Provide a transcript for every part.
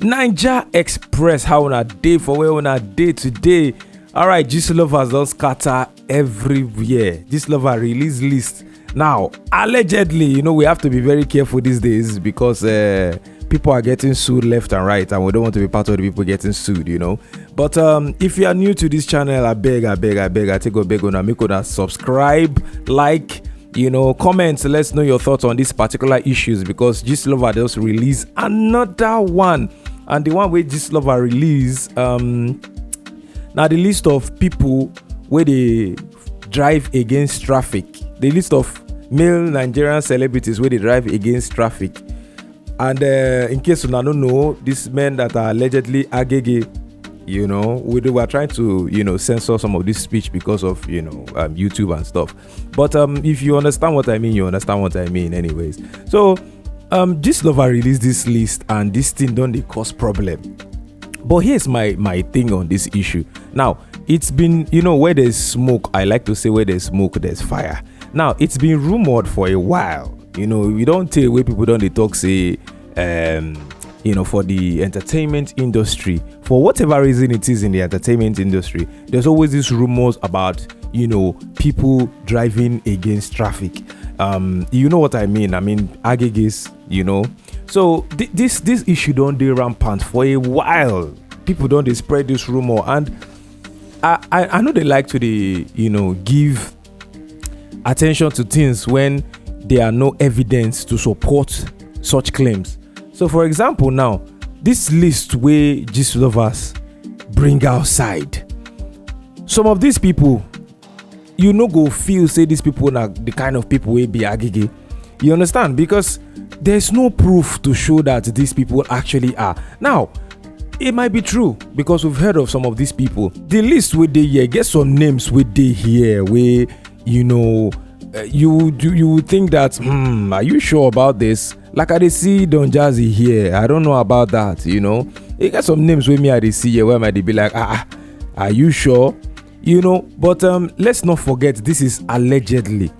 Niger Express, how on a day for where on a day today. Alright, Gist lovers don't scatter everywhere. Gist lover release list. Now, allegedly, we have to be very careful these days because people are getting sued left and right, and we don't want to be part of the people getting sued, But if you are new to this channel, I take a beg on make una subscribe, like, comment. Let's know your thoughts on these particular issues because Gist lover just release another one, and the one where Gist lover release now the list of people where they drive against traffic. The list of male Nigerian celebrities where they drive against traffic. And in case you don't know, these men that are allegedly agege, we were trying to, censor some of this speech because of, YouTube and stuff. But if you understand what I mean, you understand what I mean anyways. So, Gist lover released this list and this thing don't cause problem. But here's my thing on this issue. Now, it's been, where there's smoke, I like to say where there's smoke, there's fire. Now, it's been rumored for a while. We don't tell where people don't talk, say, for the entertainment industry, for whatever reason it is in the entertainment industry, there's always these rumors about, people driving against traffic. You know what I mean? I mean, aggregates, So this issue don't do rampant for a while. People don't spread this rumor, and I know they like to give attention to things when there are no evidence to support such claims. So, for example, now this list where Gist lovers bring outside, some of these people, go feel say these people are the kind of people will be agege. You understand? Because there's no proof to show that these people actually are. Now, it might be true because we've heard of some of these people. The list where they here, get some names where they here, where you would think that, are you sure about this? Like I see Don Jazzy here, I don't know about that. You got some names with me I see here where might they be like, are you sure? But let's not forget this is allegedly.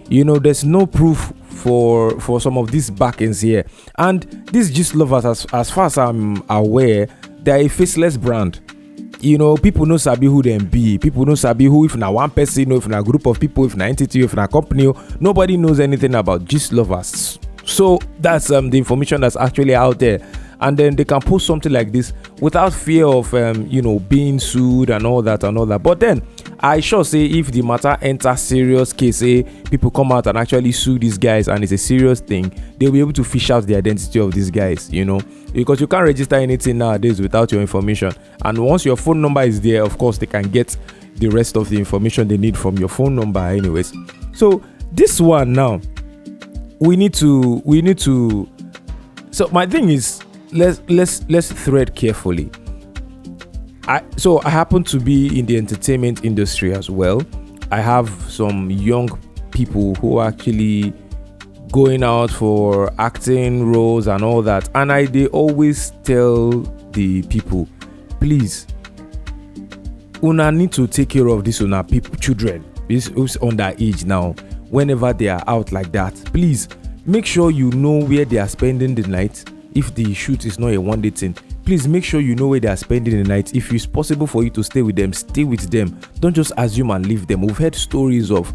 There's no proof for some of these backings here, and these Gist lovers, as far as I'm aware, they're a faceless brand. People know sabi who them be. People know sabi who, if na one person, if na a group of people, if na entity, if na company, nobody knows anything about Gist lovers. So that's the information that's actually out there, and then they can post something like this without fear of being sued and all that. But then I sure say if the matter enters serious case, people come out and actually sue these guys and it's a serious thing, they'll be able to fish out the identity of these guys, because you can't register anything nowadays without your information. And once your phone number is there, of course, they can get the rest of the information they need from your phone number anyways. So this one now, we need to. So my thing is, let's thread carefully. I happen to be in the entertainment industry as well. I have some young people who are actually going out for acting roles and all that, and they always tell the people, please, una need to take care of this una people, children who's underage now. Whenever they are out like that, please make sure you know where they are spending the night. If the shoot is not a one-day thing, please make sure you know where they are spending the night. If it's possible for you to stay with them, stay with them. Don't just assume and leave them. We've heard stories of,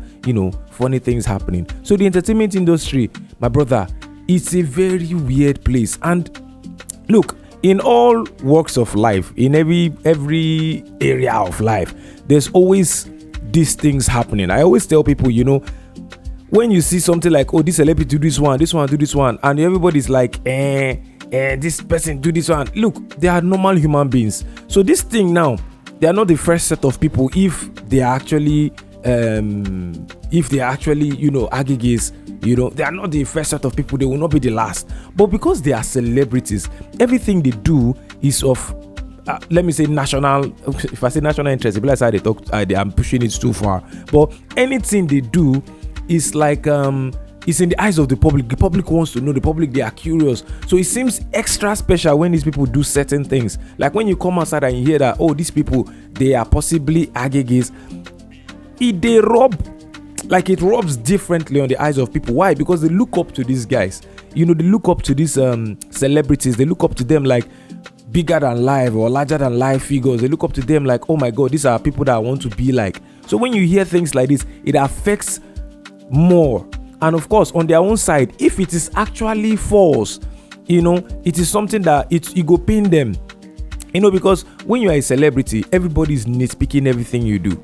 funny things happening. So the entertainment industry, my brother, it's a very weird place. And look, in all walks of life, in every area of life, there's always these things happening. I always tell people, when you see something like, this celebrity do this one, do this one, and everybody's like, this person do this one. Look, they are normal human beings. So this thing now, they are not the first set of people if they are actually aggregates, they are not the first set of people. They will not be the last. But because they are celebrities, everything they do is of let me say national. If I say national interest, people like how they talk, I'm pushing it too far. But anything they do is like it's in the eyes of the public. The public wants to know. The public, they are curious. So it seems extra special when these people do certain things. Like when you come outside and you hear that, these people, they are possibly aggregates. It rubs differently on the eyes of people. Why? Because they look up to these guys. they look up to these celebrities. They look up to them like bigger than life or larger than life figures. They look up to them like, oh my God, these are people that I want to be like. So when you hear things like this, it affects more. And of course, on their own side, if it is actually false, it is something that it go pain them. Because when you are a celebrity, everybody is nitpicking everything you do.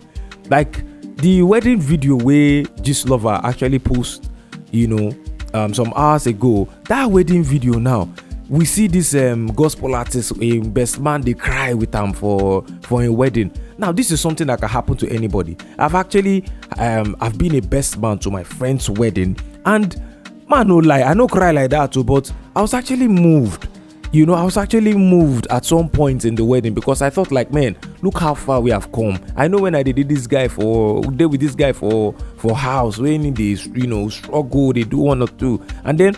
Like the wedding video where Gist Lover actually posted, some hours ago. That wedding video now, we see this gospel artist, a best man, they cry with him for a wedding. Now, this is something that can happen to anybody. I've been a best man to my friend's wedding, and man, no lie, I no cry like that too, but I was actually moved. I was actually moved at some point in the wedding, because I thought like, man, look how far we have come. I know when I did with this guy for house, when they struggle, they do one or two, and then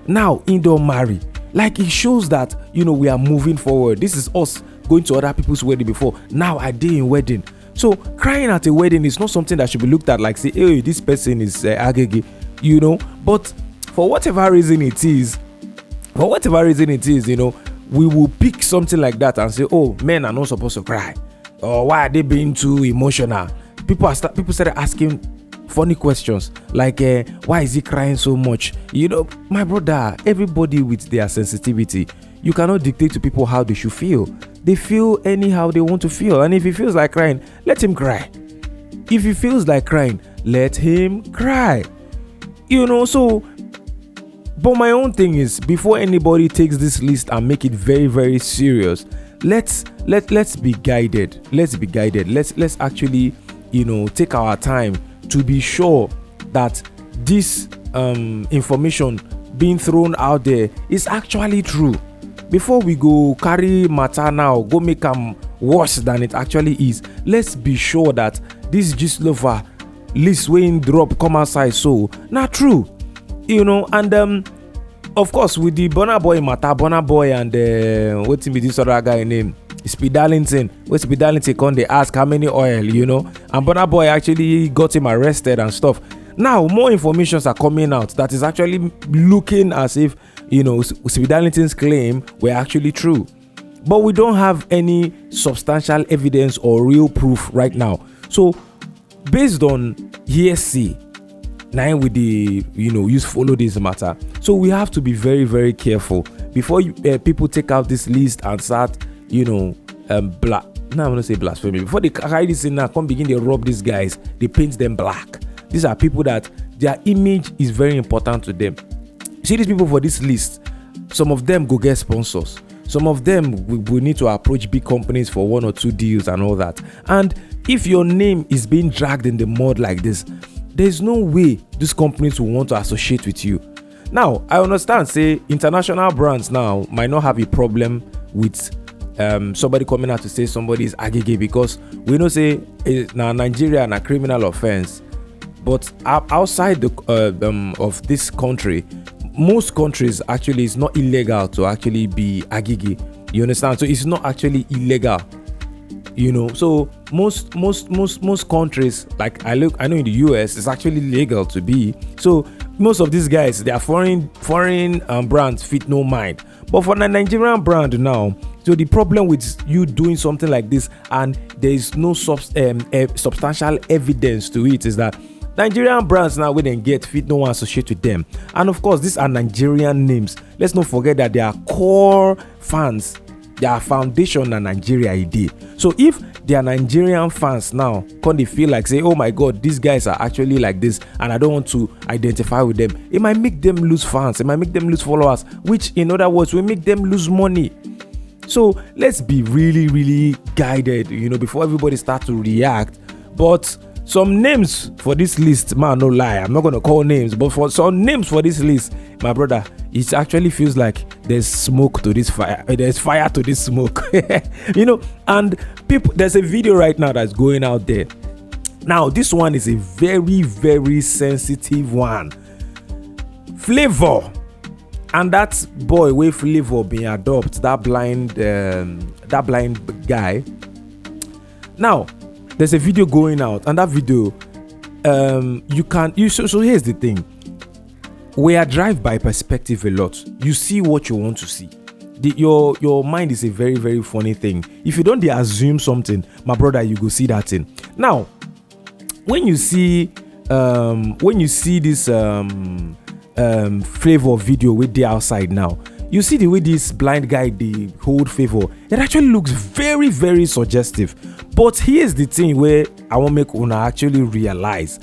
now in don't marry. Like, it shows that we are moving forward. This is us going to other people's wedding before. Now I did in wedding. So crying at a wedding is not something that should be looked at like, say, hey, this person is agege, But for whatever reason it is, we will pick something like that and say, oh, men are not supposed to cry, or why are they being too emotional? People started asking funny questions like, why is he crying so much? My brother, everybody with their sensitivity. You cannot dictate to people how they should feel. They feel anyhow they want to feel, and if he feels like crying, let him cry. If he feels like crying, let him cry. So, but my own thing is, before anybody takes this list and make it very, very serious, let's be guided. Let's be guided. Let's actually, take our time to be sure that this information being thrown out there is actually true. Before we go carry matter now, go make them worse than it actually is. Let's be sure that this Gist Lover list when drop come outside, so not true. And of course, with the Burna Boy matter, Burna Boy and what's be this other guy name? Speed Darlington. When Speed Darlington come, they ask how many oil, and Burna Boy actually got him arrested and stuff. Now more informations are coming out that is actually looking as if Speed Darlington's claim were actually true, but we don't have any substantial evidence or real proof right now. So based on hearsay, now with the you follow this matter. So we have to be very, very careful before people take out this list and start I'm gonna say blasphemy. Before they carry this in now, come begin they rob these guys, they paint them black. These are people that their image is very important to them. See these people for this list, some of them go get sponsors. Some of them will need to approach big companies for 1 or 2 deals and all that. And if your name is being dragged in the mud like this, there's no way these companies will want to associate with you. Now, I understand, say, international brands now might not have a problem with somebody coming out to say somebody is agege, because we know, say, now Nigeria is a criminal offense. But outside of this country, most countries actually it's not illegal to actually be agege. You understand? So it's not actually illegal. So most countries, like I know in the US, it's actually legal to be. So most of these guys, they are foreign brands fit no mind. But for the Nigerian brand now, so the problem with you doing something like this and there is no substantial evidence to it is that Nigerian brands now, when they get fit, no one associate with them. And of course, these are Nigerian names. Let's not forget that they are core fans. Their foundation in Nigeria ID. So if they are Nigerian fans now, can they feel like say, oh my God, these guys are actually like this, and I don't want to identify with them. It might make them lose fans. It might make them lose followers, which in other words will make them lose money. So let's be really, really guided, before everybody starts to react. But some names for this list, man, no lie, I'm not going to call names, but for some names for this list, my brother, it actually feels like there's smoke to this fire. There's fire to this smoke, and people, there's a video right now that's going out there. Now, this one is a very, very sensitive one. Flavor. And that boy with Flavor being adopted, that blind guy. Now, there's a video going out, and that video, so here's the thing. we are driven by perspective a lot. You see what you want to see. Your mind is a very, very funny thing. If you don't assume something, my brother, you go see that thing. Now, when you see this Flavor video with the outside now, you see the way this blind guy they hold Flavor. It actually looks very, very suggestive. But here's the thing where I want to make una actually realize.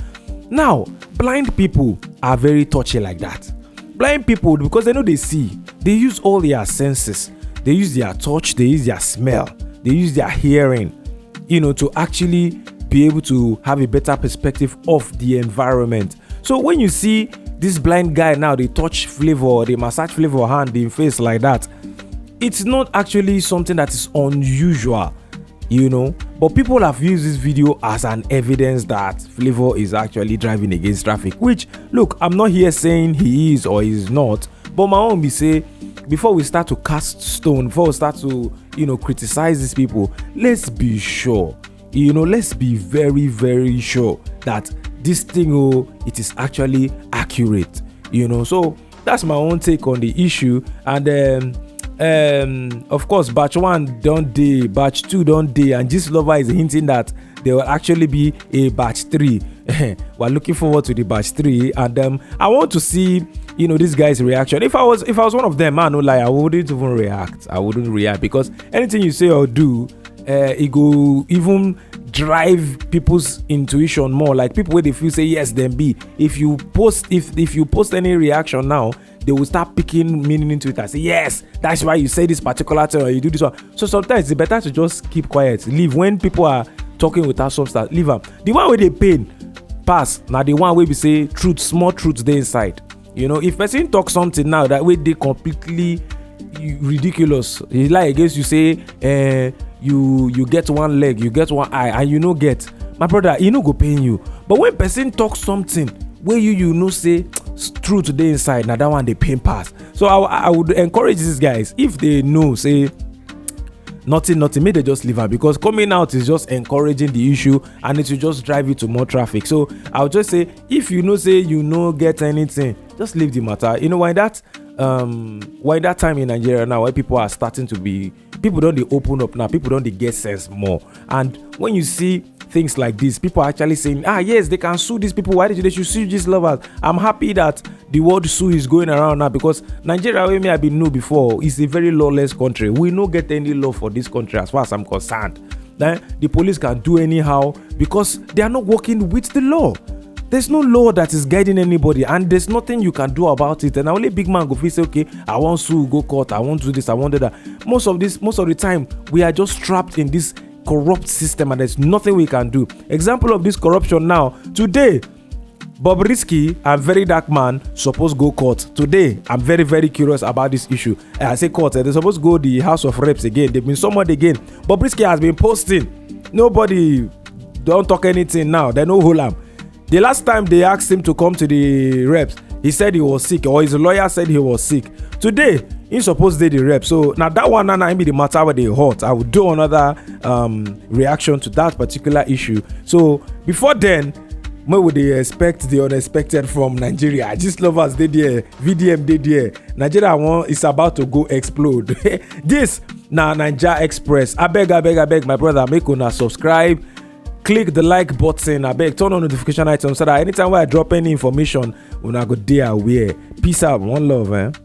Now, blind people are very touchy like that. Blind people, because they know they see, they use all their senses. They use their touch, they use their smell, they use their hearing, to actually be able to have a better perspective of the environment. So when you see this blind guy now, they touch Flavor, they massage Flavor hand in face like that, it's not actually something that is unusual, but people have used this video as an evidence that Flavor is actually driving against traffic, which, look, I'm not here saying he is or he's not, but my own be say, before we start to cast stone, before we start to criticize these people, let's be sure, let's be very, very sure that this thing, it is actually accurate, so that's my own take on the issue. And of course, batch 1 don't day, batch 2 don't day, and Gist Lover is hinting that there will actually be a batch 3. We're looking forward to the batch 3, and I want to see this guy's reaction. If I was one of them, man, no lie, I wouldn't even react. I wouldn't react, because anything you say or do, it go even drive people's intuition more. Like people where they feel say yes, then be. If you post any reaction now, they will start picking meaning into it and say, yes, that's why you say this particular thing or you do this one. So sometimes it's better to just keep quiet. Leave when people are talking without substance. Leave them. The one where they pain pass. Now the one where we say truth, small truths they inside. If person talk something now that way they completely ridiculous. He lie against you, say you get one leg, you get one eye, and you get, my brother, go pain you. But when person talk something where you say true today inside, now that one they pain pass. So I would encourage these guys, if they know say nothing, may they just leave her, because coming out is just encouraging the issue and it will just drive you to more traffic. So I would just say, if say get anything, just leave the matter. Why that time in Nigeria now, where people are starting to be, people don't they open up now, people don't they get sense more. And when you see things like this, people are actually saying, yes, they can sue these people. Why did they should sue Gist Lovers? I'm happy that the word sue is going around now, because Nigeria, where me have been know before, is a very lawless country. We no get any law for this country as far as I'm concerned. Then the police can do anyhow because they are not working with the law. There's no law that is guiding anybody, and there's nothing you can do about it. And only big man go feel say, okay, I want to go court, I want to do this, I want to do that. Most of the time, we are just trapped in this corrupt system, and there's nothing we can do. Example of this corruption now, today, Bobrisky and Very Dark Man supposed go court. Today, I'm very, very curious about this issue. I say court, they're supposed to go the House of Reps again. They've been summoned again. Bobrisky has been posting. Nobody don't talk anything now. They no hold him. The last time they asked him to come to the reps, he said he was sick, or his lawyer said he was sick. Today, he's supposed to do the rep. So now that one be the matter where they hot. I will do another reaction to that particular issue. So before then, when would they expect the unexpected from Nigeria? Gist Lovers did there, VDM did there. Nigeria one is about to go explode. This now Niger Express. I beg, my brother, make una subscribe. Click the like button. I beg, turn on notification items so that anytime I drop any information, una go there aware. Peace out, one love,